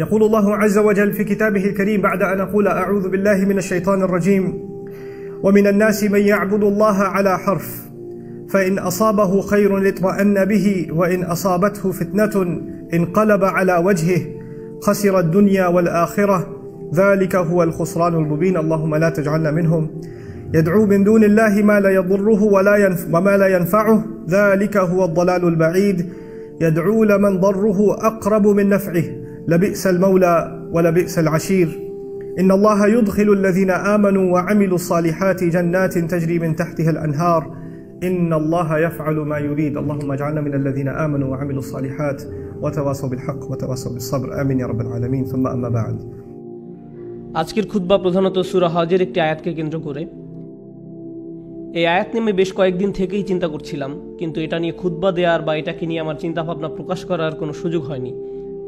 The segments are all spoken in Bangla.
يقول الله عز وجل في كتابه الكريم بعد أن أقول أعوذ بالله من الشيطان الرجيم: ومن الناس من يعبد الله على حرف فإن أصابه خير اطمأن به وإن أصابته فتنة انقلب على وجهه خسر الدنيا والآخرة ذلك هو الخسران المبين. اللهم لا تجعلنا منهم. يدعو من دون الله ما لا يضره وما لا ينفعه ذلك هو الضلال البعيد. يدعو لمن ضره أقرب من نفعه لبئس المولى ولبئس العشير. إن الله يدخل الذين آمنوا وعملوا الصالحات جنات تجري من تحتها الأنهار إن الله يفعل ما يريد. اللهم اجعلنا من الذين آمنوا وعملوا الصالحات وتواصوا بالحق وتواصوا بالصبر. آمين يا رب العالمين. ثم أما بعد. আজকের খুতবা প্রধানত সূরা হজের একটি আয়াতকে কেন্দ্র করে। এই আয়াত নিয়ে আমি বেশ কয়েকদিন থেকেই চিন্তা করছিলাম, কিন্তু এটা নিয়ে খুতবা দেওয়ার বা এটাকে নিয়ে আমার চিন্তা ভাবনা প্রকাশ করার কোনো সুযোগ হয়নি।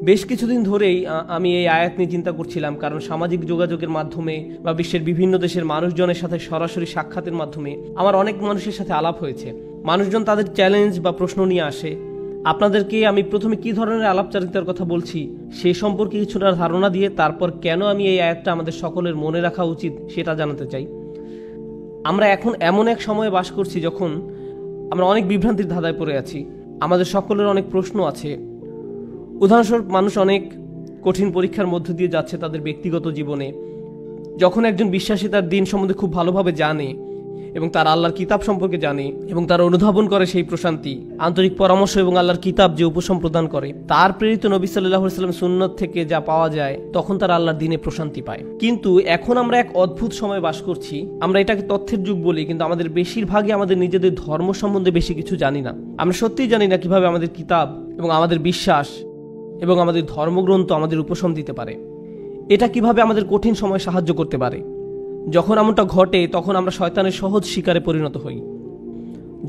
বেশ কিছুদিন ধরেই আমি এই আয়াত নিয়ে চিন্তা করছিলাম, কারণ সামাজিক যোগাযোগের মাধ্যমে বা বিশ্বের বিভিন্ন দেশের মানুষজনের সাথে সরাসরি সাক্ষাতের মাধ্যমে আমার অনেক মানুষের সাথে আলাপ হয়েছে। মানুষজন তাদের চ্যালেঞ্জ বা প্রশ্ন নিয়ে আসে। আপনাদেরকে আমি প্রথমে কী ধরনের আলাপচারিতার কথা বলছি সে সম্পর্কে কিছুটা ধারণা দিয়ে তারপর কেন আমি এই আয়াতটা আমাদের সকলের মনে রাখা উচিত সেটা জানাতে চাই। আমরা এখন এমন এক সময়ে বাস করছি যখন আমরা অনেক বিভ্রান্তির ধাঁধায় পড়ে আছি। আমাদের সকলের অনেক প্রশ্ন আছে। উদাহরণস্বরূপ, মানুষ অনেক কঠিন পরীক্ষার মধ্য দিয়ে যাচ্ছে তাদের ব্যক্তিগত জীবনে। যখন একজন বিশ্বাসী তার দিন সম্বন্ধে খুব ভালোভাবে জানে এবং তার আল্লাহর কিতাব সম্পর্কে জানে এবং তার অনুধাবন করে সেই প্রশান্তি, আন্তরিক পরামর্শ এবং আল্লাহর কিতাব যে উপশম প্রদান করে, তার প্রেরিত নবী সাল্লাল্লাহু আলাইহি ওয়াসাল্লাম সুন্নাত থেকে যা পাওয়া যায়, তখন তার আল্লাহর দিনে প্রশান্তি পায়। কিন্তু এখন আমরা এক অদ্ভুত সময় বাস করছি। আমরা এটাকে তথ্যের যুগ বলি, কিন্তু আমাদের বেশিরভাগই আমাদের নিজেদের ধর্ম সম্বন্ধে বেশি কিছু জানি না। আমরা সত্যিই জানি না কিভাবে আমাদের কিতাব এবং আমাদের বিশ্বাস এবং আমাদের ধর্মগ্রন্থ আমাদের উপশম দিতে পারে। এটা কিভাবে আমাদের কঠিন সময় সাহায্য করতে পারে। যখন এমনটা ঘটে তখন আমরা শয়তানের সহজ শিকারে পরিণত হই।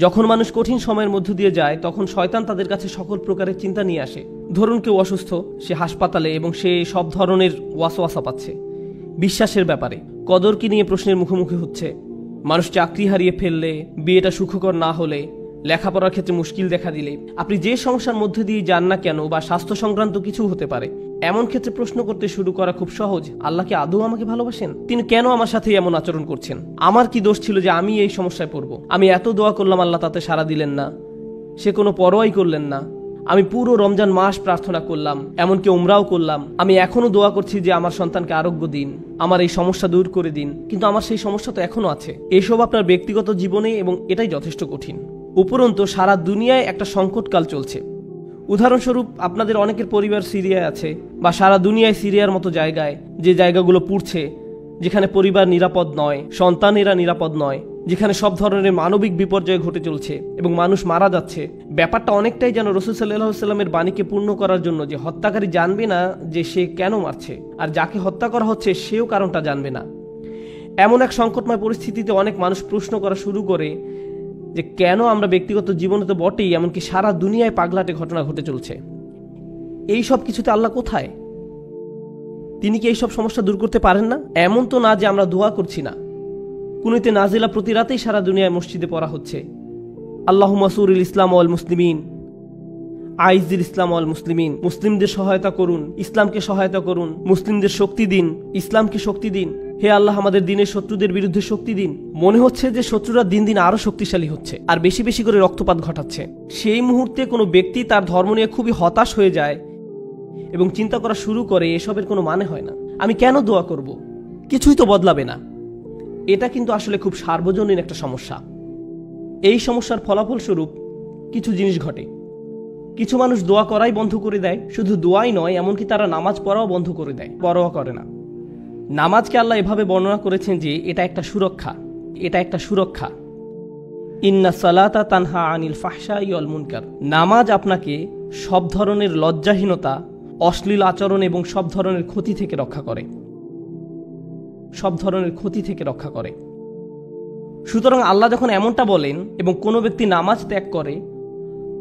যখন মানুষ কঠিন সময়ের মধ্য দিয়ে যায় তখন শয়তান তাদের কাছে সকল প্রকারের চিন্তা নিয়ে আসে। ধরুন কেউ অসুস্থ, সে হাসপাতালে এবং সে সব ধরনের ওয়াসওয়াসা পাচ্ছে বিশ্বাসের ব্যাপারে। কদরকে নিয়ে প্রশ্নের মুখোমুখি হচ্ছে। মানুষ চাকরি হারিয়ে ফেললে, বিয়েটা সুখকর না হলে, লেখাপড়ার ক্ষেত্রে মুশকিল দেখা দিলে, আপনি যে সমস্যার মধ্যে দিয়ে যান না কেন, বা স্বাস্থ্য সংক্রান্ত কিছু হতে পারে, এমন ক্ষেত্রে প্রশ্ন করতে শুরু করা খুব সহজ। আল্লাহ কি আদৌ আমাকে ভালোবাসেন? তিনি কেন আমার সাথে এমন আচরণ করছেন? আমার কি দোষ ছিল যে আমি এই সমস্যায় পড়ব? আমি এত দোয়া করলাম, আল্লাহ তাতে সাড়া দিলেন না, সে কোনো পরোয়াই করলেন না। আমি পুরো রমজান মাস প্রার্থনা করলাম, এমনকি উমরাও করলাম। আমি এখনো দোয়া করছি যে আমার সন্তানকে আরোগ্য দিন, আমার এই সমস্যা দূর করে দিন, কিন্তু আমার সেই সমস্যা তো এখনো আছে। এসব আপনার ব্যক্তিগত জীবনে, এবং এটাই যথেষ্ট কঠিন। উপরন্তু সারা দুনিয়ায় একটা সংকটকাল চলছে। উদাহরণস্বরূপ, আপনাদের অনেকের পরিবার সিরিয়ায় আছে, বা সারা দুনিয়ায় সিরিয়ার মতো জায়গায়, যে জায়গাগুলো পুড়ছে, যেখানে পরিবার নিরাপদ নয়, সন্তানেরা নিরাপদ নয়, যেখানে সব ধরনের মানবিক বিপর্যয় ঘটে চলছে এবং মানুষ মারা যাচ্ছে। ব্যাপারটা অনেকটাই যেন রাসূল সাল্লাল্লাহু আলাইহি ওয়াসাল্লামের বাণীকে পূর্ণ করার জন্য, যে হত্যাকারী জানবে না যে সে কেন মারছে, আর যাকে হত্যা করা হচ্ছে সেও কারণটা জানবে না। এমন এক সংকটময় পরিস্থিতিতে অনেক মানুষ প্রশ্ন করা শুরু করে যে কেন আমরা ব্যক্তিগত জীবনে তো বটেই, এমনকি সারা দুনিয়ায় পাগলাটে ঘটনা ঘটে চলছে। এই সব কিছুতে আল্লাহ কোথায়? তিনি কি এইসব সমস্যা দূর করতে পারেন না? এমন তো না যে আমরা দোয়া করছি না। কুনুতে নাজিলা প্রতি রাতেই সারা দুনিয়ায় মসজিদে পড়া হচ্ছে। আল্লাহুম্মা সুরিল ইসলাম ওয়াল মুসলিমিন, আইজিল ইসলাম ওয়াল মুসলিমিন। মুসলিমদের সহায়তা করুন, ইসলামকে সহায়তা করুন, মুসলিমদের শক্তি দিন, ইসলামকে শক্তি দিন। হে আল্লাহ, আমাদের দিনের শত্রুদের বিরুদ্ধে শক্তি দিন। মনে হচ্ছে যে শত্রুরা দিন দিন আরো শক্তিশালী হচ্ছে আর বেশি বেশি করে রক্তপাত ঘটাচ্ছে। সেই মুহূর্তে কোনো ব্যক্তি তার ধর্ম নিয়ে খুবই হতাশ হয়ে যায় এবং চিন্তা করা শুরু করে এসবের কোনো মানে হয় না, আমি কেন দোয়া করব, কিছুই তো বদলাবে না। এটা কিন্তু আসলে খুব সার্বজনীন একটা সমস্যা। এই সমস্যার ফলাফল স্বরূপ কিছু জিনিস ঘটে। কিছু মানুষ দোয়া করাই বন্ধ করে দেয়। শুধু দোয়াই নয়, এমনকি তারা নামাজ পড়াও বন্ধ করে দেয়, পরোয়া করে না। নামাজকে আল্লাহ এভাবে বর্ণনা করেছেন যে এটা একটা সুরক্ষা, এটা একটা সুরক্ষা। ইন্না সালাতা তানহা আনিল ফাহশাই ওয়াল মুনকার। নামাজ আপনাকে সব ধরনের লজ্জাহীনতা, অশ্লীল আচরণ এবং সব ধরনের ক্ষতি থেকে রক্ষা করে, সব ধরনের ক্ষতি থেকে রক্ষা করে। সুতরাং আল্লাহ যখন এমনটা বলেন এবং কোনো ব্যক্তি নামাজ ত্যাগ করে,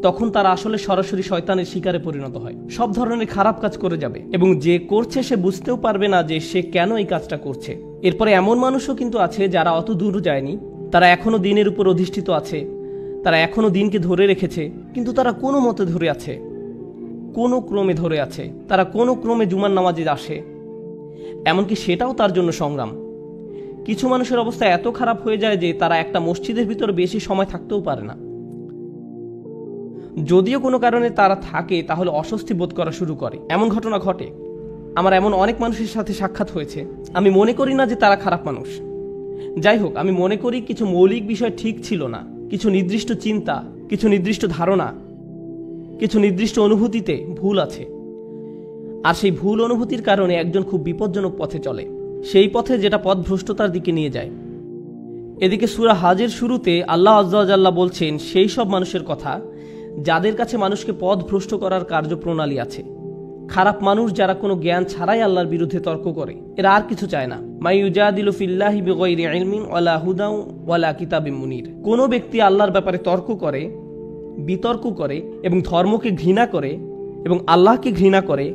তখন তারা আসলে সরাসরি শয়তানের শিকারে পরিণত হয়, সব ধরনের খারাপ কাজ করে যাবে এবং যে করছে সে বুঝতেও পারবে না যে সে কেন এই কাজটা করছে। এরপরে এমন মানুষও কিন্তু আছে যারা অত দূর যায়নি, তারা এখনো দিনের উপর অধিষ্ঠিত আছে, তারা এখনো দিনকে ধরে রেখেছে, কিন্তু তারা কোনো মতে ধরে আছে। কোনো ক্রমে ধরে আছে, তারা কোনো ক্রমে জুমার নামাজে আসে, এমনকি সেটাও তার জন্য সংগ্রাম। কিছু মানুষের অবস্থা এত খারাপ হয়ে যায় যে তারা একটা মসজিদের ভিতর বেশি সময় থাকতেও পারে না। যদিও কোনো কারণে তারা থাকে তাহলে অস্বস্তি বোধ করা শুরু করে। এমন ঘটনা ঘটে। আমার এমন অনেক মানুষের সাথে সাক্ষাৎ হয়েছে। আমি মনে করি না যে তারা খারাপ মানুষ। যাই হোক, আমি মনে করি কিছু মৌলিক বিষয় ঠিক ছিল না, কিছু নির্দিষ্ট চিন্তা, কিছু নির্দিষ্ট ধারণা, কিছু নির্দিষ্ট অনুভূতিতে ভুল আছে। আর সেই ভুল অনুভূতির কারণে একজন খুব বিপজ্জনক পথে চলে, সেই পথে যেটা পথভ্রষ্টতার দিকে নিয়ে যায়। এদিকে সূরা হজের শুরুতে আল্লাহ আযজা ওয়া জাল্লা বলছেন সেই সব মানুষের কথা যাদের কাছে মানুষকে পথভ্রষ্ট করার কার্যপ্রণালী আছে। খারাপ মানুষ যারা কোনো জ্ঞান ছাড়াই আল্লাহর বিরুদ্ধে তর্ক করে, এরা আর কিছু চায় না। মাই ইউজাদিলু ফিল্লাহি বিগাইরি ইলমিন ওয়ালা হুদাও ওয়ালা কিতাবিম মুনির। কোনো ব্যক্তি আল্লাহর ব্যাপারে তর্ক করে, বিতর্ক করে এবং ধর্মকে ঘৃণা করে এবং আল্লাহকে ঘৃণা করে,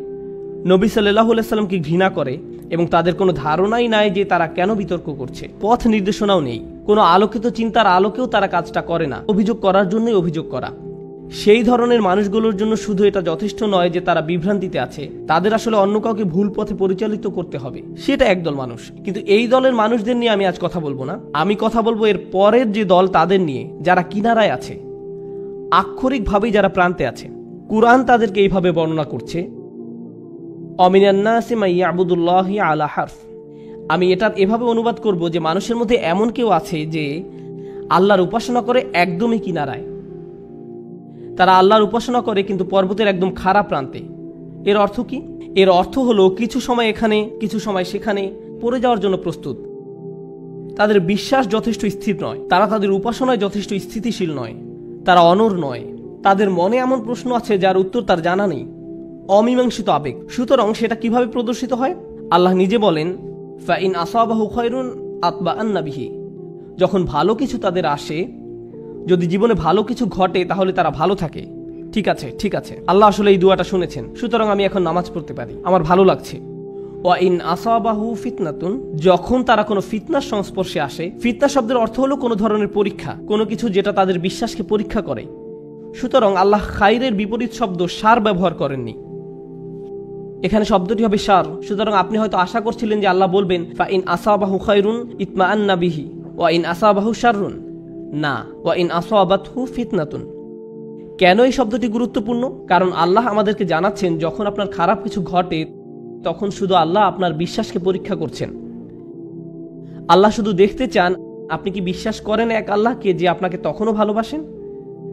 নবী সাল্লাল্লাহু আলাইহি সাল্লামকে ঘৃণা করে এবং তাদের কোনো ধারণাই নাই যে তারা কেন বিতর্ক করছে, পথ নির্দেশনাও নেই, কোনো আলোকিত চিন্তার আলোকেও তারা কাজটা করে না, অভিযোগ করার জন্যই অভিযোগ করা। সেই ধরনের মানুষগুলোর জন্য শুধু এটা যথেষ্ট নয় যে তারা বিভ্রান্তিতে আছে, তাদের আসলে অন্য কাউকে ভুল পথে পরিচালিত করতে হবে। সেটা একদল মানুষ। কিন্তু এই দলের মানুষদের নিয়ে আমি আজ কথা বলবো না। আমি কথা বলবো এর পরের যে দল, তাদের নিয়ে, যারা কিনারায় আছে, আক্ষরিকভাবেই যারা প্রান্তে আছে। কুরআন তাদেরকে এইভাবে বর্ণনা করছে, অমিনান নাসি মান ইয়াবুদুল্লাহি আলা হারফ। আমি এটা এভাবে অনুবাদ করব যে মানুষের মধ্যে এমন কেউ আছে যে আল্লাহর উপাসনা করে একদমই কিনারায়। তারা আল্লাহর উপাসনা করে কিন্তু পর্বতের একদম খারাপ প্রান্তে। এর অর্থ কি? এর অর্থ হলো কিছু সময় এখানে, কিছু সময় সেখানে পড়ে যাওয়ার জন্য প্রস্তুত। তাদের বিশ্বাস যথেষ্ট স্থির নয়, তারা তাদের উপাসনায় যথেষ্ট স্থিতিশীল নয়, তারা অনড় নয়, তাদের মনে এমন প্রশ্ন আছে যার উত্তর তার জানা নেই, অমীমাংসিত আবেগ। সুতরাং সেটা কিভাবে প্রদর্শিত হয়? আল্লাহ নিজে বলেন, ফাইন আসাবাহু খায়রুন আতবাআন্না বিহি। যখন ভালো কিছু তাদের আসে, যদি জীবনে ভালো কিছু ঘটে তাহলে তারা ভালো থাকে। ঠিক আছে, ঠিক আছে, আল্লাহ আসলে এই দোয়াটা শুনেছেন, সুতরাং আমি এখন নামাজ পড়তে পারি, আমার ভালো লাগছে। ওয়াইন আসাবাহু ফিতনাতুন, যখন তারা কোনো ফিতনার সংস্পর্শে আসে। ফিতনা শব্দের অর্থ হলো কোনো ধরনের পরীক্ষা, কোনো কিছু যেটা তাদের বিশ্বাসকে পরীক্ষা করে। সুতরাং আল্লাহ খাইরের বিপরীত শব্দ শার ব্যবহার করেননি, এখানে শব্দটি হবে শার। সুতরাং আপনি হয়তো আশা করছিলেন যে আল্লাহ বলবেন ফাইন আসাবাহু খায়রুন ইতমাআন্না বিহি ওয়াইন আসাবাহু শাররুন। না, ওয়াইন আসাবাতহু ফিতনাতুন। কেন এই শব্দটি গুরুত্বপূর্ণ? কারণ আল্লাহ আমাদেরকে জানাচ্ছেন যখন আপনার খারাপ কিছু ঘটে তখন শুধু আল্লাহ আপনার বিশ্বাসকে পরীক্ষা করছেন। আল্লাহ শুধু দেখতে চান আপনি কি বিশ্বাস করেন এক আল্লাহকে যে আপনাকে তখনও ভালোবাসেন,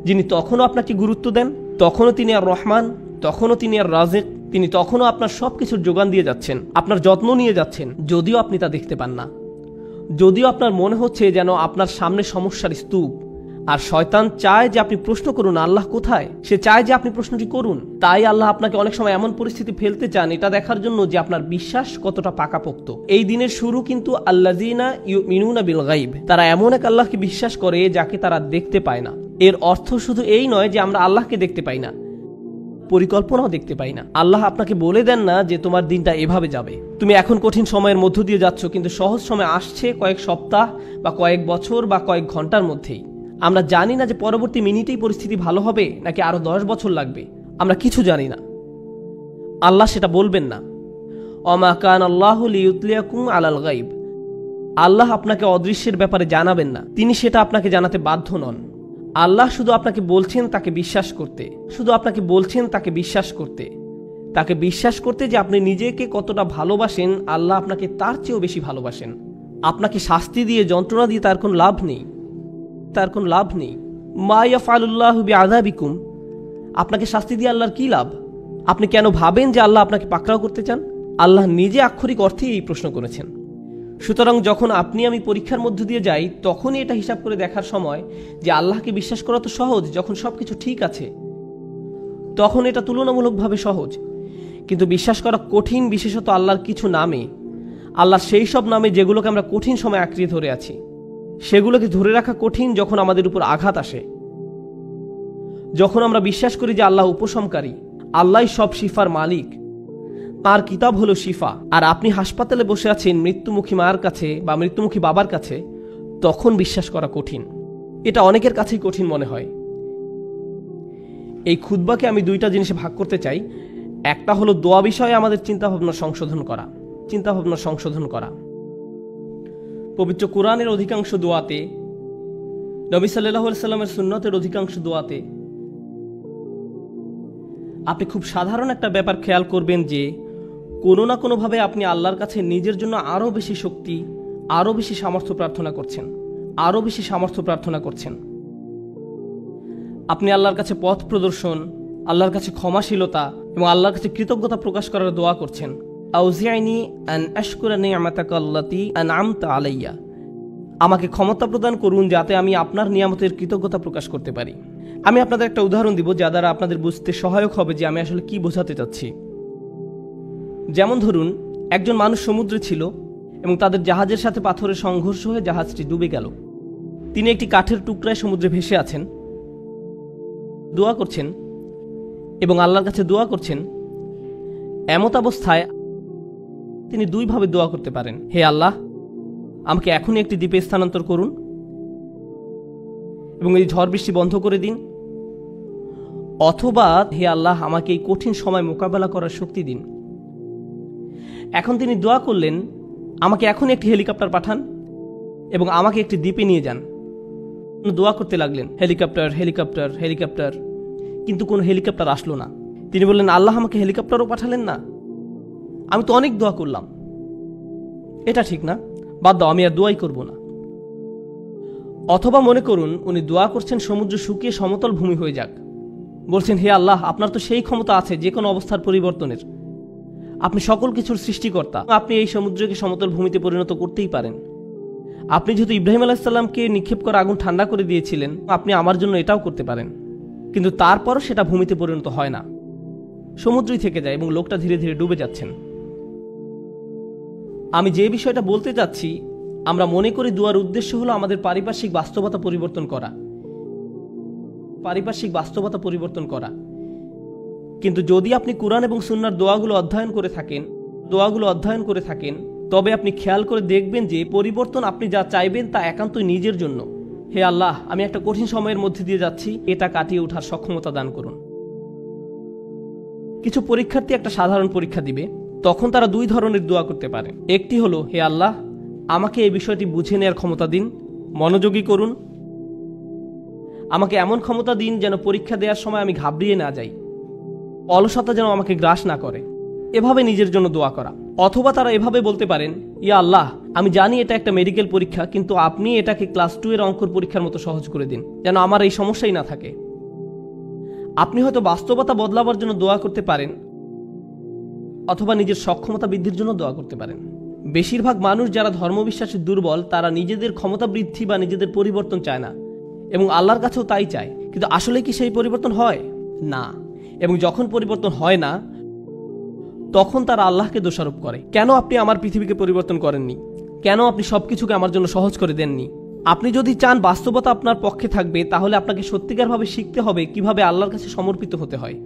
যিনি তখনও আপনাকে গুরুত্ব দেন, তখনও তিনি আর রহমান, তখনও তিনি আর রাজিক, তিনি তখনও আপনার সবকিছুর যোগান দিয়ে যাচ্ছেন, আপনার যত্ন নিয়ে যাচ্ছেন, যদিও আপনি তা দেখতে পান না, যদিও আপনার মনে হচ্ছে যেন আপনার সামনে সমস্যার স্তূপ। আর শয়তান চায় যে আপনি প্রশ্ন করুন আল্লাহ কোথায়, সে চায় যে আপনি প্রশ্নটি করুন। তাই আল্লাহ আপনাকে অনেক সময় এমন পরিস্থিতি ফেলতে চান এটা দেখার জন্য যে আপনার বিশ্বাস কতটা পাকাপোক্ত। এই দিনের শুরু কিন্তু আল্লাযিনা ইউমিনুনা বিল গায়ব, তারা এমন এক আল্লাহকে বিশ্বাস করে যাকে তারা দেখতে পায় না। এর অর্থ শুধু এই নয় যে আমরা আল্লাহকে দেখতে পাই না, পরিকল্পনাও দেখতে পাই না। আল্লাহ আপনাকে বলে দেন না যে তোমার দিনটা এভাবে যাবে, তুমি এখন কঠিন সময়ের মধ্য দিয়ে যাচ্ছ, কিন্তু সহজ সময় আসছে কয়েক সপ্তাহ বা কয়েক বছর বা কয়েক ঘন্টার মধ্যেই। আমরা জানি না যে পরবর্তী মিনিটেই পরিস্থিতি ভালো হবে নাকি আরো 10 বছর লাগবে, আমরা কিছু জানি না। আল্লাহ সেটা বলবেন না। ওমা কান আল্লাহু লিইউতলিয়াকুম আলাল গায়ব, আল্লাহ আপনাকে অদৃশ্যের ব্যাপারে জানাবেন না, তিনি সেটা আপনাকে জানাতে বাধ্য নন। আল্লাহ শুধু আপনাকে বলছেন তাকে বিশ্বাস করতে, শুধু আপনাকে বলছেন তাকে বিশ্বাস করতে, তাকে বিশ্বাস করতে যে আপনি নিজেকে কতটা ভালোবাসেন, আল্লাহ আপনাকে তার চেয়েও বেশি ভালোবাসেন। আপনাকে শাস্তি দিয়ে, যন্ত্রণা দিয়ে তার কোনো লাভ নেই, তার কোনো লাভ নেই। মা ইয়াফআলুল্লাহু বিআযাবিকুম, আপনাকে শাস্তি দিয়ে আল্লাহর কি লাভ? আপনি কেন ভাবেন যে আল্লাহ আপনাকে পাকড়াও করতে চান? আল্লাহ নিজে আক্ষরিক অর্থেই এই প্রশ্ন করেছেন। সুতরাং যখন আপনি আমি পরীক্ষার মধ্য দিয়ে যাই তখনই এটা হিসাব করে দেখার সময় যে আল্লাহকে বিশ্বাস করা তো সহজ, যখন সবকিছু ঠিক আছে তখন এটা তুলনামূলকভাবে সহজ, কিন্তু বিশ্বাস করা কঠিন, বিশেষত আল্লাহর কিছু নামে, আল্লাহর সেই সব নামে যেগুলোকে আমরা কঠিন সময় আঁকড়িয়ে ধরে আছি। সেগুলোকে ধরে রাখা কঠিন যখন আমাদের উপর আঘাত আসে, যখন আমরা বিশ্বাস করি যে আল্লাহ উপশমকারী, আল্লাহই সব শিফার মালিক, তার কিতাব হলো শিফা, আর আপনি হাসপাতালে বসে আছেন মৃত্যুমুখী মার কাছে বা মৃত্যুমুখী বাবার কাছে, তখন বিশ্বাস করা কঠিন। এটা অনেকের কাছেই কঠিন মনে হয়। এই খুতবাকে আমি দুইটা জিনিসে ভাগ করতে চাই। একটা হলো দোয়া বিষয়ে আমাদের চিন্তাভাবনা সংশোধন করা। পবিত্র কোরআনের অধিকাংশ দোয়াতে, নবী সাল্লাল্লাহু আলাইহি সাল্লামের সুন্নতের অধিকাংশ দোয়াতে আপনি খুব সাধারণ একটা ব্যাপার খেয়াল করবেন যে কোনো না কোনোভাবে আপনি আল্লাহর কাছে নিজের জন্য আরও বেশি শক্তি, আরও বেশি সামর্থ্য প্রার্থনা করছেন। আপনি আল্লাহর কাছে পথ প্রদর্শন, আল্লাহর কাছে ক্ষমাশীলতা এবং আল্লাহর কাছে কৃতজ্ঞতা প্রকাশ করার দোয়া করছেন। আউজিআনি আন আশকুরা নি'মাতাকা আল্লাতী আন'আমতা আলাইয়া, আমাকে ক্ষমতা প্রদান করুন যাতে আমি আপনার নিয়ামতের কৃতজ্ঞতা প্রকাশ করতে পারি। আমি আপনাদের একটা উদাহরণ দিব যা দ্বারা আপনাদের বুঝতে সহায়ক হবে যে আমি আসলে কি বোঝাতে চাচ্ছি। যেমন ধরুন, একজন মানুষ সমুদ্রে ছিল এবং তাদের জাহাজের সাথে পাথরের সংঘর্ষ হয়ে জাহাজটি ডুবে গেল। তিনি একটি কাঠের টুকরায় সমুদ্রে ভেসে আছেন, দোয়া করছেন এবং আল্লাহর কাছে দোয়া করছেন। এমত অবস্থায় তিনি দুইভাবে দোয়া করতে পারেন: হে আল্লাহ, আমাকে এখনই একটি দ্বীপে স্থানান্তর করুন এবং এই ঝড় বৃষ্টি বন্ধ করে দিন, অথবা হে আল্লাহ, আমাকে এই কঠিন সময় মোকাবেলা করার শক্তি দিন। এখন তিনি দোয়া করলেন, আমাকে এখনই একটি হেলিকপ্টার পাঠান এবং আমাকে একটি দ্বীপে নিয়ে যান। দোয়া করতে লাগলেন, হেলিকপ্টার হেলিকপ্টার হেলিকপ্টার, কিন্তু কোনো হেলিকপ্টার আসলো না। তিনি বললেন, আল্লাহ, আমাকে হেলিকপ্টারও পাঠালেন না, আমি তো অনেক দোয়া করলাম, এটা ঠিক না, বাদ দাও, আমি আর দোয়াই করব না। অথবা মনে করুন উনি দোয়া করছেন সমুদ্র শুকিয়ে সমতল ভূমি হয়ে যাক, বলছেন, হে আল্লাহ, আপনার তো সেই ক্ষমতা আছে যে কোনো অবস্থার পরিবর্তনের, আপনি সকল কিছুর সৃষ্টিকর্তা, আপনি এই সমুদ্রকে সমতল ভূমিতে পরিণত করতেই পারেন। আপনি যেহেতু ইব্রাহিম আলাইহিস সালামকে নিক্ষেপ করা আগুন ঠান্ডা করে দিয়েছিলেন, আপনি আমার জন্য এটাও করতে পারেন। কিন্তু তারপরও সেটা ভূমিতে পরিণত হয় না, সমুদ্রই থেকে যায় এবং লোকটা ধীরে ধীরে ডুবে যাচ্ছেন। আমি যে বিষয়টা বলতে যাচ্ছি, আমরা মনে করি দোয়ার উদ্দেশ্য হলো আমাদের পারিপার্শ্বিক বাস্তবতা পরিবর্তন করা। কিন্তু যদি আপনি কুরআন এবং সুন্নাহর দোয়াগুলো অধ্যয়ন করে থাকেন, তবে আপনি খেয়াল করে দেখবেন যে পরিবর্তন আপনি যা চাইবেন তা একান্তই নিজের জন্য। হে আল্লাহ, আমি একটা কঠিন সময়ের মধ্যে দিয়ে যাচ্ছি, এটা কাটিয়ে ওঠার সক্ষমতা দান করুন। কিছু পরীক্ষার্থী একটা সাধারণ পরীক্ষা দিবে, তখন তারা দুই ধরনের দোয়া করতে পারে। একটি হলো, হে আল্লাহ, আমাকে এই বিষয়টি বুঝে নেওয়ার ক্ষমতা দিন, মনোযোগী করুন, আমাকে এমন ক্ষমতা দিন যেন পরীক্ষা দেওয়ার সময় আমি ঘাবড়িয়ে না যাই, অলসতা যেন আমাকে গ্রাস না করে, এভাবে নিজের জন্য দোয়া করা। অথবা তারা এভাবে বলতে পারেন, ইয়া আল্লাহ, আমি জানি এটা একটা মেডিকেল পরীক্ষা, কিন্তু আপনি এটাকে ক্লাস 2 এর অঙ্কর পরীক্ষার মতো সহজ করে দিন, যেন আমার এই সমস্যাই না থাকে। আপনি হয়তো বাস্তবতা বদলাবার জন্য দোয়া করতে পারেন, অথবা নিজের সক্ষমতা বৃদ্ধির জন্য দোয়া করতে পারেন। বেশিরভাগ মানুষ যারা ধর্মবিশ্বাসে দুর্বল, তারা নিজেদের ক্ষমতা বৃদ্ধি বা নিজেদের পরিবর্তন চায় না, এবং আল্লাহর কাছেও তাই চায়। কিন্তু আসলে কি সেই পরিবর্তন হয় না? এবং যখন পরিবর্তন হয় না, তখন তারা আল্লাহকে দোষারোপ করে, কেন আপনি আমার পৃথিবীকে পরিবর্তন করেননি, কেন আপনি সবকিছুকে আমার জন্য সহজ করে দেননি। আপনি যদি চান বাস্তবতা আপনার পক্ষে থাকবে, তাহলে আপনাকে সত্যিকারভাবে শিখতে হবে কিভাবে আল্লাহর কাছে সমর্পিত হতে হয়।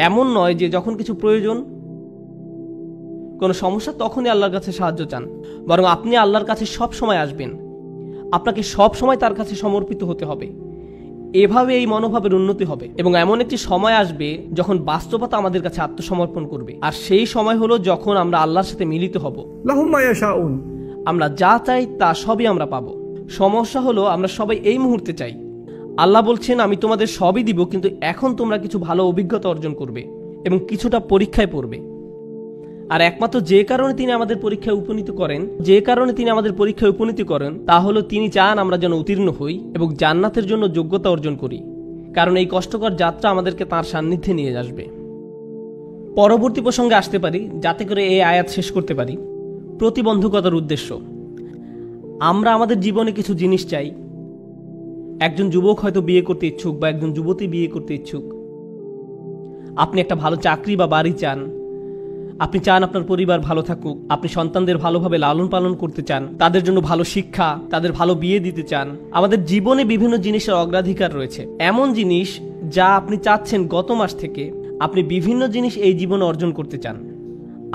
এমন নয় যে যখন কিছু প্রয়োজন, কোনো সমস্যা, তখনই আল্লাহর কাছে সাহায্য চান, বরং আপনি আল্লাহর কাছে সব সময় আসবেন, আপনাকে সব সময় তার কাছে সমর্পিত হতে হবে। এভাবে এই মনোভাবের উন্নতি হবে এবং এমন একটি সময় আসবে যখন বাস্তবতা আমাদের কাছে আত্মসমর্পণ করবে, আর সেই সময় হলো যখন আমরা আল্লাহর সাথে মিলিত হব। লাহুম মা ইয়াশাউন, আমরা যা চাই তা সবই আমরা পাবো। সমস্যা হলো আমরা সবাই এই মুহূর্তে চাই। আল্লাহ বলছেন, আমি তোমাদের সবই দিব, কিন্তু এখন তোমরা কিছু ভালো অভিজ্ঞতা অর্জন করবে এবং কিছুটা পরীক্ষায় পড়বে। আর একমাত্র যে কারণে তিনি আমাদের পরীক্ষায় উপনীত করেন তা হলো তিনি চান আমরা যেন উত্তীর্ণ হই এবং জান্নাতের জন্য যোগ্যতা অর্জন করি, কারণ এই কষ্টকর যাত্রা আমাদেরকে তার সান্নিধ্যে নিয়ে আসবে। পরবর্তী প্রসঙ্গে আসতে পারি, যাতে করে এই আয়াত শেষ করতে পারি। প্রতিবন্ধকতার উদ্দেশ্য। আমরা আমাদের জীবনে কিছু জিনিস চাই। একজন যুবক হয়তো বিয়ে করতে ইচ্ছুক বা একজন যুবতী বিয়ে করতে ইচ্ছুক। আপনি একটা ভালো চাকরি বা বাড়ি চান, আপনি চান আপনার পরিবার ভালো থাকুক, আপনি সন্তানদের ভালোভাবে লালন পালন করতে চান, তাদের জন্য ভালো শিক্ষা, তাদের ভালো বিয়ে দিতে চান। আমাদের জীবনে বিভিন্ন জিনিসের অগ্রাধিকার রয়েছে, এমন জিনিস যা আপনি চাচ্ছেন গত মাস থেকে। আপনি বিভিন্ন জিনিস এই জীবনে অর্জন করতে চান।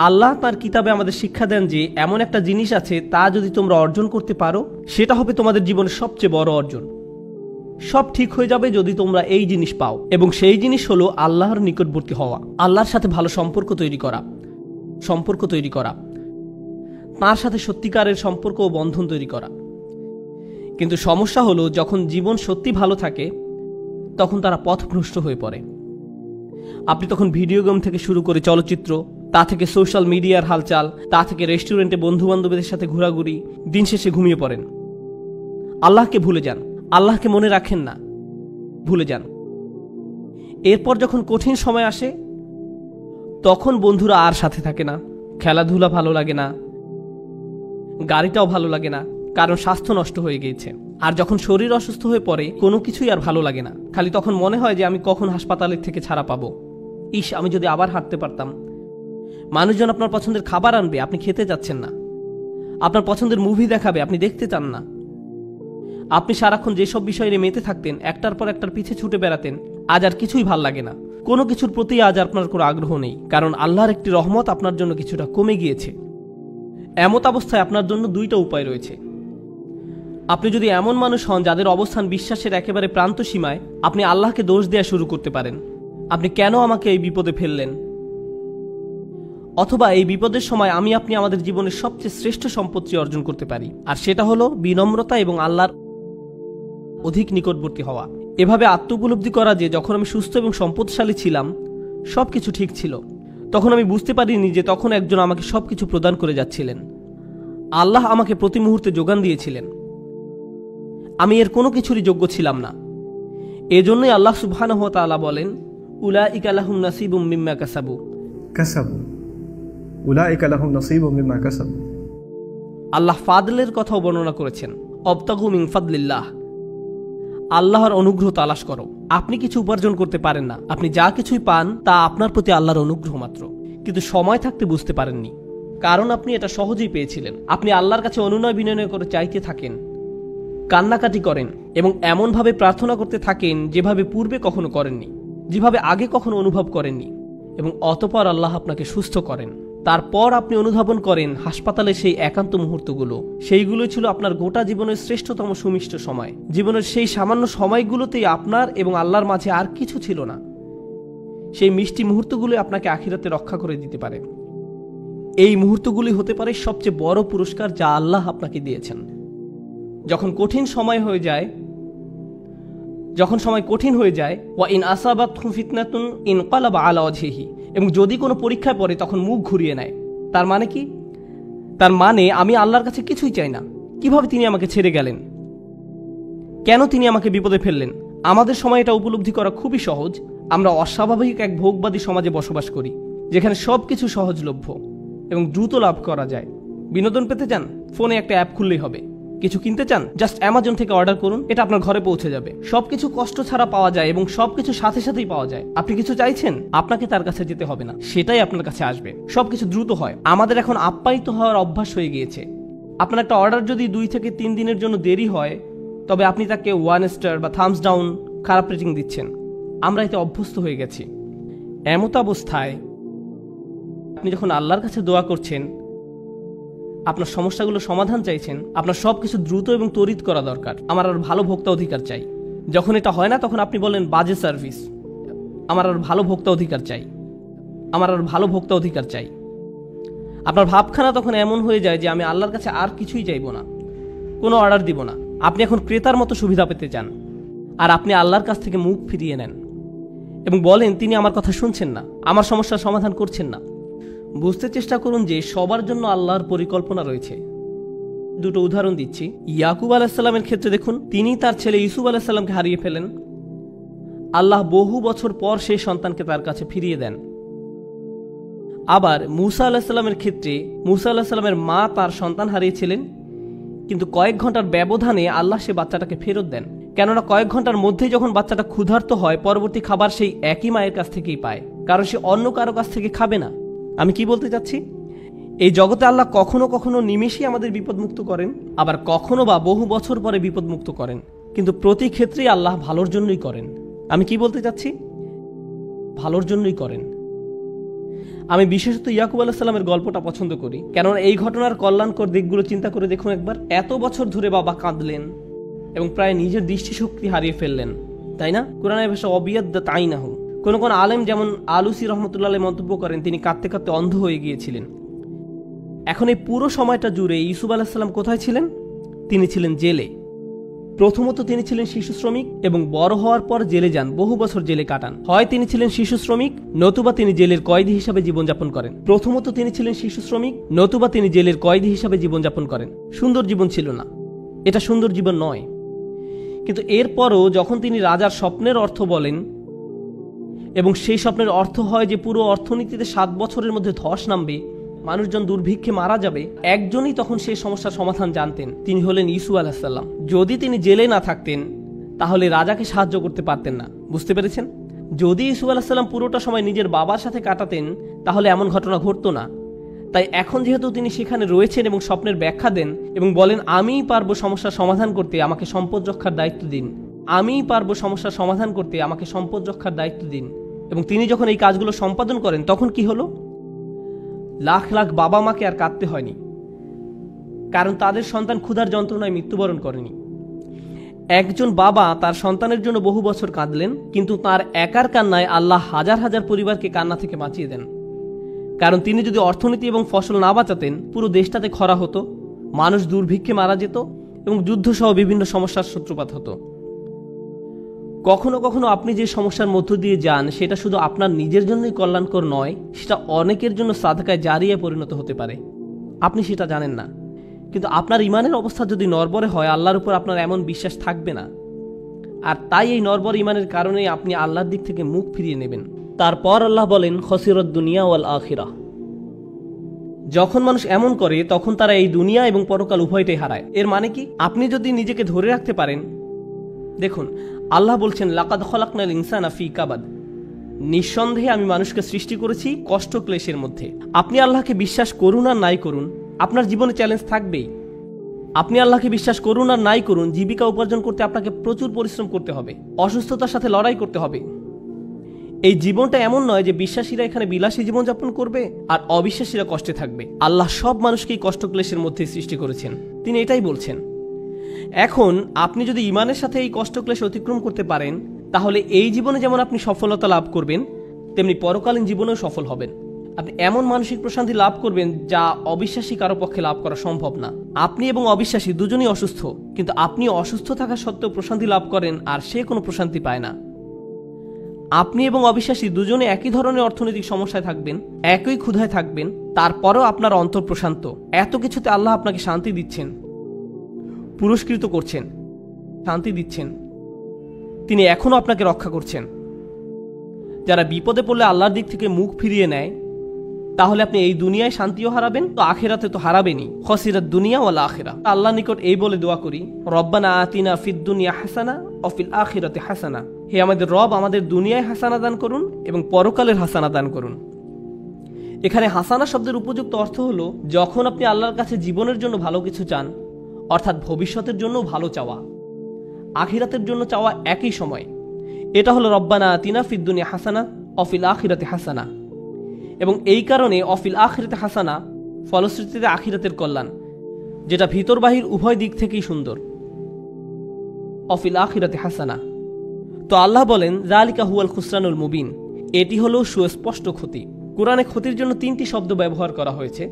আল্লাহ তার কিতাবে আমাদের শিক্ষা দেন যে এমন একটা জিনিস আছে, তা যদি তোমরা অর্জন করতে পারো, সেটা হবে তোমাদের জীবনের সবচেয়ে বড় অর্জন। সব ঠিক হয়ে যাবে যদি তোমরা এই জিনিস পাও, এবং সেই জিনিস হলো আল্লাহর নিকটবর্তী হওয়া, আল্লাহর সাথে ভালো সম্পর্ক তৈরি করা, তার সাথে সত্যিকারের সম্পর্ক ও বন্ধন তৈরি করা। কিন্তু সমস্যা হলো, যখন জীবন সত্যি ভালো থাকে তখন তারা পথভ্রষ্ট হয়ে পড়ে। আপনি তখন ভিডিও গেম থেকে শুরু করে চলচ্চিত্র, তা থেকে সোশ্যাল মিডিয়ার হালচাল, তা থেকে রেস্টুরেন্টে বন্ধু বান্ধবদের সাথে ঘোরাঘুরি, দিন শেষে ঘুমিয়ে পড়েন। আল্লাহকে ভুলে যান, আল্লাহকে মনে রাখেন না, ভুলে যান। এরপর যখন কঠিন সময় আসে তখন বন্ধুরা আর সাথে থাকে না, খেলাধুলা ভালো লাগে না, গাড়িটাও ভালো লাগে না, কারণ স্বাস্থ্য নষ্ট হয়ে গিয়েছে। আর যখন শরীর অসুস্থ হয়ে পড়ে কোনো কিছুই আর ভালো লাগে না, খালি তখন মনে হয় যে আমি কখন হাসপাতালের থেকে ছাড়া পাবো, ইস আমি যদি আবার হাঁটতে পারতাম। মানুষজন আপনার পছন্দের খাবার আনবে, আপনি খেতে যাচ্ছেন না। আপনার পছন্দের মুভি দেখাবে, আপনি দেখতে চান না। আপনি সারাক্ষণ যেসব বিষয় নিয়ে মেতে থাকতেন, একটার পর একটার পিছে ছুটে বেড়াতেন, আজ আর কিছুই ভাল লাগে না। কোনো কিছুর প্রতি আজ আপনার কোনো আগ্রহ নেই, কারণ আল্লাহর একটি রহমত আপনার জন্য কিছুটা কমে গিয়েছে। এমত অবস্থায় আপনার জন্য দুইটা উপায় রয়েছে। আপনি যদি এমন মানুষ হন যাদের অবস্থান বিশ্বাসের একেবারে প্রান্ত সীমায়, আপনি আল্লাহকে দোষ দেওয়া শুরু করতে পারেন, আপনি কেন আমাকে এই বিপদে ফেললেন। অথবা এই বিপদের সময় আপনি আমাদের জীবনের সবচেয়ে শ্রেষ্ঠ সম্পত্তি অর্জন করতে পারি, আর সেটা হলো বিনম্রতা এবং আল্লাহর অধিক নিকটবর্তী হওয়া। এভাবে আত্মোপলব্ধি করা যে যখন আমি সুস্থ এবং সম্পদশালী ছিলাম, সবকিছু ঠিক ছিল, তখন আমি বুঝতে পারিনি যে তখন একজন আমাকে সবকিছু প্রদান করে যাচ্ছিলেন। আল্লাহ আমাকে প্রতি মুহূর্তে যোগান দিয়েছিলেন, আমি এর কোনো কিছুরই যোগ্য ছিলাম না। এজন্যই আল্লাহ সুবহানাহু ওয়া তাআলা বলেন, উলাইকা লাহুম নাসিবুম মিম্মা কাসাবু। আল্লাহ ফাদলের কথাও বর্ণনা করেছেন, অবতাগু মিন ফাদলিল্লাহ, আল্লাহর অনুগ্রহ তালাশ করো। আপনি কিছু উপার্জন করতে পারেন না, আপনি যা কিছুই পান তা আপনার প্রতি আল্লাহর অনুগ্রহ মাত্র। কিন্তু সময় থাকতে বুঝতে পারেননি, কারণ আপনি এটা সহজেই পেয়েছিলেন। আপনি আল্লাহর কাছে অনুনয় বিনয় করে চাইতে থাকেন, কান্নাকাটি করেন এবং এমনভাবে প্রার্থনা করতে থাকেন যেভাবে পূর্বে কখনো করেননি, যেভাবে আগে কখনো অনুভব করেননি, এবং অতঃপর আল্লাহ আপনাকে সুস্থ করেন। তারপর আপনি অনুধাবন করেন হাসপাতালে সেই একান্ত মুহূর্তগুলো, সেইগুলো ছিল আপনার গোটা জীবনের শ্রেষ্ঠতম সুমিষ্ট সময়। জীবনের সেই সামান্য সময়গুলোতেই আপনার এবং আল্লাহর মাঝে আর কিছু ছিল না। সেই মিষ্টি মুহূর্তগুলো আপনাকে আখিরাতে রক্ষা করে দিতে পারে। এই মুহূর্তগুলি হতে পারে সবচেয়ে বড় পুরস্কার যা আল্লাহ আপনাকে দিয়েছেন। যখন সময় কঠিন হয়ে যায়, ওয়া ইন আসাবাতহু ফিতনাতুন ইনকালাবা আলা ওয়াজহিহি, এবং যদি কোনো পরীক্ষায় পড়ে তখন মুখ ঘুরিয়ে নেয়। তার মানে কি? তার মানে আমি আল্লাহর কাছে কিছুই চাই না। কিভাবে তিনি আমাকে ছেড়ে গেলেন? কেন তিনি আমাকে বিপদে ফেললেন? আমাদের সময় এটা উপলব্ধি করা খুবই সহজ। আমরা অস্বাভাবিক এক ভোগবাদী সমাজে বসবাস করি, যেখানে সবকিছু সহজলভ্য এবং দ্রুত লাভ করা যায়। বিনোদন পেতে চান, ফোনে একটা অ্যাপ খুললেই হবে। কিছু কিনতে চান, জাস্ট অ্যামাজন থেকে অর্ডার করুন, এটা আপনার ঘরে পৌঁছে যাবে। সবকিছু কষ্ট ছাড়া পাওয়া যায় এবং সবকিছু সাথে সাথেই পাওয়া যায়। আপনি কিছু চাইছেন, আপনাকে তার কাছে যেতে হবে না, সেটাই আপনার কাছে আসবে। সবকিছু দ্রুত হয়। আমাদের এখন আপ্যায়িত হওয়ার অভ্যাস হয়ে গিয়েছে। আপনার একটা অর্ডার যদি 2 থেকে 3 দিনের জন্য দেরি হয়, তবে আপনি তাকে 1 স্টার বা থামস ডাউন খারাপ রেটিং দিচ্ছেন। আমরা এতে অভ্যস্ত হয়ে গেছি। এমত অবস্থায় আপনি যখন আল্লাহর কাছে দোয়া করছেন, আপনার সমস্যাগুলো সমাধান চাইছেন, আপনার সবকিছু দ্রুত এবং তড়িৎ করা দরকার। আমার আর ভালো ভোক্তা অধিকার চাই। যখন এটা হয় না, তখন আপনি বলেন বাজে সার্ভিস। আমার আর ভালো ভোক্তা অধিকার চাই, আমার আর ভালো ভোক্তা অধিকার চাই। আপনার ভাবখানা তখন এমন হয়ে যায় যে আমি আল্লাহর কাছে আর কিছুই চাইব না, কোনো অর্ডার দিব না। আপনি এখন ক্রেতার মতো সুবিধা পেতে চান, আর আপনি আল্লাহর কাছ থেকে মুখ ফিরিয়ে নেন এবং বলেন তিনি আমার কথা শুনছেন না, আমার সমস্যার সমাধান করছেন না। বুঝতে চেষ্টা করুন যে সবার জন্য আল্লাহর পরিকল্পনা রয়েছে। 2টো উদাহরণ দিচ্ছি। ইয়াকুব আলাইহিসসালামের ক্ষেত্রে দেখুন, তিনি তার ছেলে ইউসুফ আলাইহিসসালামকে হারিয়ে ফেলেন। আল্লাহ বহু বছর পর সেই সন্তানকে তার কাছে ফিরিয়ে দেন। আবার মূসা আলাইহিসসালামের ক্ষেত্রে, মূসা আলাইহিসসালামের মা তার সন্তান হারিয়েছিলেন, কিন্তু কয়েক ঘন্টার ব্যবধানে আল্লাহ সে বাচ্চাটাকে ফেরত দেন। কেননা কয়েক ঘন্টার মধ্যেই যখন বাচ্চাটা ক্ষুধার্ত হয়, পরবর্তী খাবার সেই একই মায়ের কাছ থেকেই পায়, কারণ সে অন্য কারো কাছ থেকে খাবে না। আমি কি বলতে চাচ্ছি? এই জগতে আল্লাহ কখনো কখনো নিমেষেই আমাদের বিপদমুক্ত করেন, আবার কখনো বা বহু বছর পরে বিপদমুক্ত করেন, কিন্তু প্রতি ক্ষেত্রেই আল্লাহ ভালোর জন্যই করেন। আমি কি বলতে চাচ্ছি? ভালোর জন্যই করেন। আমি বিশেষত ইয়াকুব আলাইহিসসালামের গল্পটা পছন্দ করি, কেননা এই ঘটনার কল্যাণকর দিকগুলো চিন্তা করে দেখুন একবার। এত বছর ধরে বাবা কাঁদলেন, এবং প্রায় নিজের দৃষ্টিশক্তি হারিয়ে ফেললেন, তাই না? কোরআনের ভাষা অবিয়াদ্দাত আইনাহু। কোন কোন আলেম যেমন আলুসি রহমতুল্লাহ মন্তব্য করেন তিনি কাঁদতে কাঁদতে অন্ধ হয়ে গিয়েছিলেন। এখন এই পুরো সময়টা জুড়ে ইউসুফ আলাইহিস সালাম কোথায় ছিলেন? তিনি ছিলেন জেলে। প্রথমত তিনি ছিলেন শিশু শ্রমিক এবং বড় হওয়ার পর জেলে যান, বহু বছর জেলে কাটান। হয় তিনি ছিলেন শিশু শ্রমিক, নতুবা তিনি জেলের কয়েদি হিসাবে জীবনযাপন করেন। প্রথমত তিনি ছিলেন শিশু শ্রমিক, নতুবা তিনি জেলের কয়েদি হিসাবে জীবনযাপন করেন। সুন্দর জীবন ছিল না, এটা সুন্দর জীবন নয়। কিন্তু এরপরও যখন তিনি রাজার স্বপ্নের অর্থ বলেন এবং সেই স্বপ্নের অর্থ হয় যে পুরো অর্থনীতিতে 7 বছরের মধ্যে ধস নামবে, মানুষজন দুর্ভিক্ষে মারা যাবে, একজনই তখন সেই সমস্যার সমাধান জানতেন, তিনি হলেন ইউসুফ আলাইহিস সালাম। যদি তিনি জেলে না থাকতেন তাহলে রাজাকে সাহায্য করতে পারতেন না। বুঝতে পেরেছেন? যদি ইউসুফ আলাইহিস সালাম পুরোটা সময় নিজের বাবার সাথে কাটাতেন তাহলে এমন ঘটনা ঘটতো না। তাই এখন যেহেতু তিনি সেখানে রয়েছেন এবং স্বপ্নের ব্যাখ্যা দেন এবং বলেন আমিই পারবো সমস্যার সমাধান করতে, আমাকে সম্পদ রক্ষার দায়িত্ব দিন, আমিই পারবো সমস্যার সমাধান করতে, আমাকে সম্পদ রক্ষার দায়িত্ব দিন, এবং তিনি যখন এই কাজগুলো সম্পাদন করেন তখন কি হলো? লাখ লাখ বাবা মাকে আর কাঁদতে হয়নি, কারণ তাদের সন্তান ক্ষুধার যন্ত্রণায় মৃত্যুবরণ করেনি। একজন বাবা তার সন্তানের জন্য বহু বছর কাঁদলেন, কিন্তু তার একার কান্নায় আল্লাহ হাজার হাজার পরিবারকে কান্না থেকে বাঁচিয়ে দেন। কারণ তিনি যদি অর্থনীতি এবং ফসল না বাঁচাতেন পুরো দেশটাতে খরা হতো, মানুষ দুর্ভিক্ষে মারা যেত এবং যুদ্ধসহ বিভিন্ন সমস্যার সূত্রপাত হতো। কখনো কখনো আপনি যে সমস্যার মধ্য দিয়ে যান সেটা শুধু আপনার নিজের জন্যই কল্যাণকর নয়, সেটা অনেকের জন্য সাদকায়ে জারিয়া পরিণত হতে পারে। আপনি সেটা জানেন না, কিন্তু আপনার ইমানের অবস্থা যদি নড়বড়ে হয় আল্লাহর উপর আপনার এমন বিশ্বাস থাকবে না। আর তাই এই নড়বড়ে ইমানের কারণেই আপনি আল্লাহর দিক থেকে মুখ ফিরিয়ে নেবেন। তারপর আল্লাহ বলেন খসিরত দুনিয়া ওয়াল আখিরা। যখন মানুষ এমন করে তখন তারা এই দুনিয়া এবং পরকাল উভয়টাই হারায়। এর মানে কি? আপনি যদি নিজেকে ধরে রাখতে পারেন, দেখুন আল্লাহ বলছেন লাকাদ খলাকনাল ইনসানা ফি কাবাদ, নিঃসন্দেহে আমি মানুষকে সৃষ্টি করেছি কষ্ট ক্লেশের মধ্যে। আপনি আল্লাহকে বিশ্বাস করুন আর নাই করুন, আপনার জীবনে চ্যালেঞ্জ থাকবেই। আপনি আল্লাহকে বিশ্বাস করুন আর নাই করুন, জীবিকা উপার্জন করতে আপনাকে প্রচুর পরিশ্রম করতে হবে, অসুস্থতার সাথে লড়াই করতে হবে। এই জীবনটা এমন নয় যে বিশ্বাসীরা এখানে বিলাসী জীবনযাপন করবে আর অবিশ্বাসীরা কষ্টে থাকবে। আল্লাহ সব মানুষকেই কষ্ট ক্লেশের মধ্যে সৃষ্টি করেছেন, তিনি এটাই বলছেন। এখন আপনি যদি ইমানের সাথে এই কষ্ট ক্লেশ অতিক্রম করতে পারেন তাহলে এই জীবনে যেমন আপনি সফলতা লাভ করবেন তেমনি পরকালীন জীবনেও সফল হবেন। আপনি এমন মানসিক প্রশান্তি লাভ করবেন যা অবিশ্বাসী কারো পক্ষে লাভ করা সম্ভব না। আপনি এবং অবিশ্বাসী দুজনই অসুস্থ, কিন্তু আপনি অসুস্থ থাকা সত্ত্বেও প্রশান্তি লাভ করেন আর সে কোনো প্রশান্তি পায় না। আপনি এবং অবিশ্বাসী দুজনে একই ধরনের অর্থনৈতিক সমস্যায় থাকবেন, একই ক্ষুধায় থাকবেন, তারপরেও আপনার অন্তর প্রশান্ত। এত কিছুতে আল্লাহ আপনাকে শান্তি দিচ্ছেন, পুরস্কৃত করছেন, শান্তি দিচ্ছেন, তিনি এখনো আপনাকে রক্ষা করছেন। যারা বিপদে পড়লে আল্লাহর দিক থেকে মুখ ফিরিয়ে নেয় তাহলে আপনি এই দুনিয়ায় শান্তিও হারাবেন, তো আখিরাতে তো হারাবেনই। খসিরাত দুনিয়া ওয়াল আখিরা। আল্লাহর নিকট এই বলে দোয়া করি, রব্বানা আতিনা ফিদ দুনিয়া হাসানা ওয়া ফিল আখিরাতি হাসানা। হে আমাদের রব, আমাদের দুনিয়ায় হাসানা দান করুন এবং পরকালের হাসানা দান করুন। এখানে হাসানা শব্দের উপযুক্ত অর্থ হলো যখন আপনি আল্লাহর কাছে জীবনের জন্য ভালো কিছু চান, অর্থাৎ ভবিষ্যতের জন্য ভালো চাওয়া, আখিরাতের জন্য চাওয়া একই সময়। এটা হলো রব্বানা আতিনা ফিদ দুনিয়া হাসানা ওয়া ফিল আখিরাতি হাসানা। এবং এই কারণে অফিল আখিরাতে হাসানা, ফলশ্রুতিতে আখিরাতের কল্যাণ, যেটা ভিতর বাহির উভয় দিক থেকেই সুন্দর। অফিল আখিরাতে হাসানা। তো আল্লাহ বলেন যালিকা হুয়াল খুসরানুল মুবিন, এটি হলো সুস্পষ্ট ক্ষতি। কোরআনে ক্ষতির জন্য 3টি শব্দ ব্যবহার করা হয়েছে।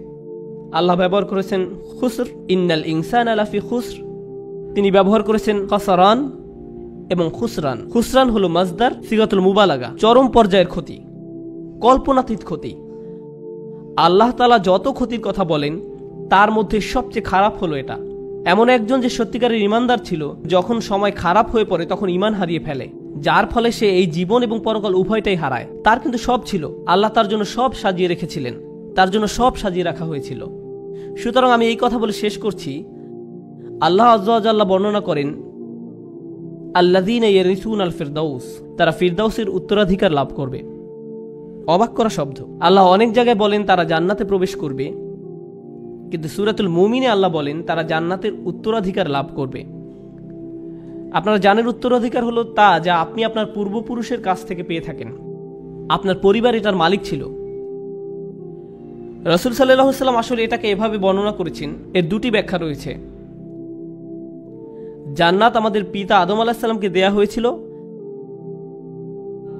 আল্লাহ ব্যবহার করেছেন খুসর, ইন্নাল ইনসানা লাফি খুসর। তিনি ব্যবহার করেছেন খসরান এবং খুসরান। খুসরান হলো মাজদার, সিগাতুল মুবালাগা, চরম পর্যায়ের ক্ষতি, কল্পনাতীত ক্ষতি। আল্লাহ তাআলা যত ক্ষতির কথা বলেন তার মধ্যে সবচেয়ে খারাপ হলো এটা। এমন একজন যে সত্যিকারের ইমানদার ছিল, যখন সময় খারাপ হয়ে পড়ে তখন ইমান হারিয়ে ফেলে, যার ফলে সে এই জীবন এবং পরকাল উভয়টাই হারায়। তার কিন্তু সব ছিল, আল্লাহ তার জন্য সব সাজিয়ে রেখেছিলেন, তার জন্য সব সাজিয়ে রাখা হয়েছিল। সুতরাং আমি এই কথা বলে শেষ করছি, আল্লাহ আযজা ওয়া জাল্লা বর্ণনা করেন আল্লাযীনা ইয়ারিসুনাল ফিরদাউস, তারা ফিরদাউসের উত্তরাধিকার লাভ করবে। অবাক করা শব্দ। আল্লাহ অনেক জায়গায় বলেন তারা জান্নাতে প্রবেশ করবে, কিন্তু সূরাতুল মুমিনে আল্লাহ বলেন তারা জান্নাতের উত্তরাধিকার লাভ করবে। আপনারা জানেন উত্তরাধিকার হলো তা যা আপনি আপনার পূর্বপুরুষের কাছ থেকে পেয়ে থাকেন। আপনার পরিবার এটার মালিক ছিল। রাসূল সাল্লাল্লাহু আলাইহি ওয়াসাল্লাম আসলে এটাকে এভাবে বর্ণনা করেছেন, এর 2টি ব্যাখ্যা রয়েছে। জান্নাত আমাদের পিতা আদম আলাইহিস সালামকে দেয়া হয়েছিল,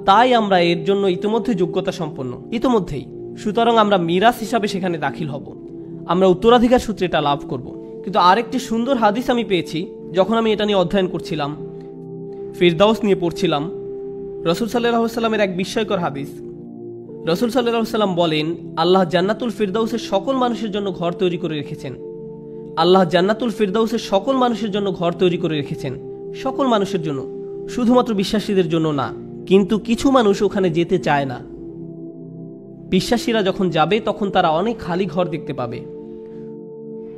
তাই আমরা এর জন্য ইতিমধ্যে যোগ্যতা সম্পন্ন, ইতিমধ্যেই। সুতরাং আমরা মিরাস হিসাবে সেখানে দাখিল হব, আমরা উত্তরাধিকার সূত্রে এটা লাভ করব। কিন্তু আরেকটি সুন্দর হাদিস আমি পেয়েছি যখন আমি এটা নিয়ে অধ্যয়ন করছিলাম, ফিরদাউস নিয়ে পড়ছিলাম। রাসূল সাল্লাল্লাহু আলাইহি ওয়াসাল্লামের এক বিস্ময়কর হাদিস। রাসূল সাল্লাল্লাহু আলাইহি ওয়াসাল্লাম বলেন, আল্লাহ জান্নাতুল ফিরদাউসের সকল মানুষের জন্য ঘর তৈরি করে রেখেছেন। আল্লাহ জান্নাতুল ফিরদাউসের সকল মানুষের জন্য ঘর তৈরি করে রেখেছেন, সকল মানুষের জন্য, শুধুমাত্র বিশ্বাসীদের জন্য না। কিন্তু কিছু মানুষ ওখানে যেতে চায় না। বিশ্বাসীরা যখন যাবে তখন তারা অনেক খালি ঘর দেখতে পাবে,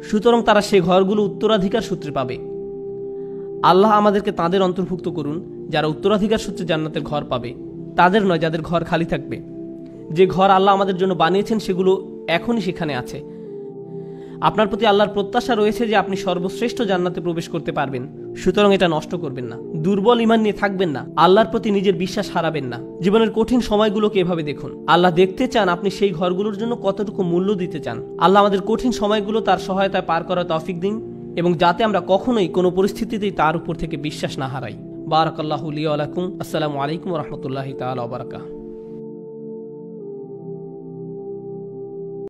সুতরাং তারা সে ঘরগুলো উত্তরাধিকার সূত্রে পাবে। আল্লাহ আমাদেরকে তাদের অন্তর্ভুক্ত করুন যারা উত্তরাধিকার সূত্রে জান্নাতের ঘর পাবে, তাদের নয় যাদের ঘর খালি থাকবে। যে ঘর আল্লাহ আমাদের জন্য বানিয়েছেন সেগুলো এখনই সেখানে আছে। আপনার প্রতি আল্লাহর প্রত্যাশা রয়েছে যে আপনি সর্বশ্রেষ্ঠ জান্নাতে প্রবেশ করতে পারবেন, সুতরাং এটা নষ্ট করবেন না। দুর্বল ঈমান নিয়ে থাকবেন না, আল্লাহর প্রতি নিজের বিশ্বাস হারাবেন না। জীবনের কঠিন সময়গুলোকে এভাবে দেখুন, আল্লাহ দেখতে চান আপনি সেই ঘরগুলোর জন্য কতটুকু মূল্য দিতে চান। আল্লাহ আমাদের কঠিন সময়গুলো তার সহায়তায় পার করার তৌফিক দিন, এবং যাতে আমরা কখনোই কোনো পরিস্থিতিতেই তার উপর থেকে বিশ্বাস না হারাই। বারাকাল্লাহু লি ওয়া লাকুম। আসসালামু আলাইকুম ওয়া রাহমাতুল্লাহি তাআলা ওয়া বারাকাতুহু।